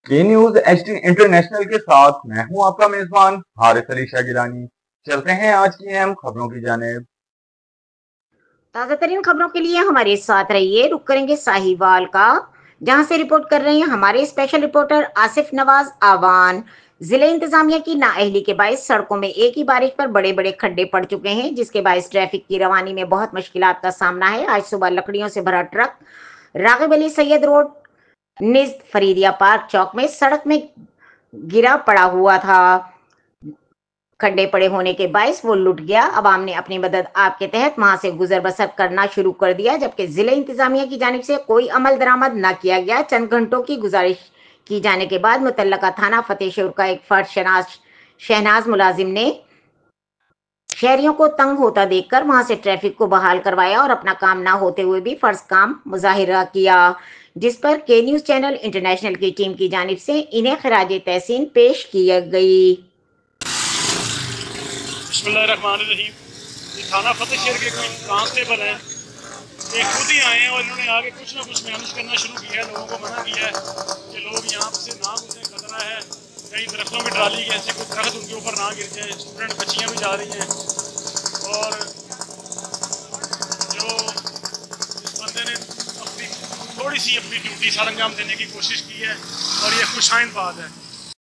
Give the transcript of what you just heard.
के news HD international के साथ मैं हूं आपका मेजबान हारिस अली शागिरानी। चलते हैं आज की अहम खबरों की जानिब। ताजा तरीन खबरों के लिए हमारे साथ रहिए। रुक करेंगे साहिवाल का, जहां से रिपोर्ट कर रहे हैं हमारे स्पेशल रिपोर्टर आसिफ नवाज आवान। जिले इंतजामिया की नाअहली के बायस सड़कों में एक ही बारिश पर बड़े बड़े खड्डे पड़ चुके हैं, जिसके बायस ट्रैफिक की रवानी में बहुत मुश्किलात का सामना है। आज सुबह लकड़ियों से भरा ट्रक रागिब अली सैयद रोड निज फरीदिया पार्क चौक में सड़क में गिरा पड़ा हुआ था। खड्डे पड़े होने के बायस वो लुट गया। अवाम ने अपनी मदद आपके तहत वहां से गुजर बसर करना शुरू कर दिया, जबकि जिले इंतजामिया की जानिब से कोई अमल दरामद न किया गया। चंद घंटों की गुजारिश की जाने के बाद मुतल्लका थाना फतेहशुर का एक फर्द शहनाज मुलाजिम ने शहरियों को तंग होता देखकर वहां से ट्रैफिक को बहाल करवाया और अपना काम ना होते हुए भी फर्ज काम मुजाहिरा किया, जिस पर के न्यूज चैनल इंटरनेशनल की टीम की जानिब से इन्हें खराज तहसीन पेश की गई। बिस्मिल्लाहिर्रहमानिर्रहीम। ये थाना फतेह शेर के कोई कांस्टेबल हैं, ये खुद ही आए हैं और इन्होंने आगे कुछ ना कुछ मैनेज करना शुरू किया है। लोगों को मना किया है कि लोग यहाँ से ना गुजरे, खतरा है। कई दरख्तों में ट्राली के ऐसे कोई दरख्त उनके ऊपर ना गिर जाए। स्टूडेंट बच्चियाँ भी जा रही हैं और जो इस बंदे ने थोड़ी सी अपनी ड्यूटी सर अंजाम देने की कोशिश की है और ये खुशाइन बात है।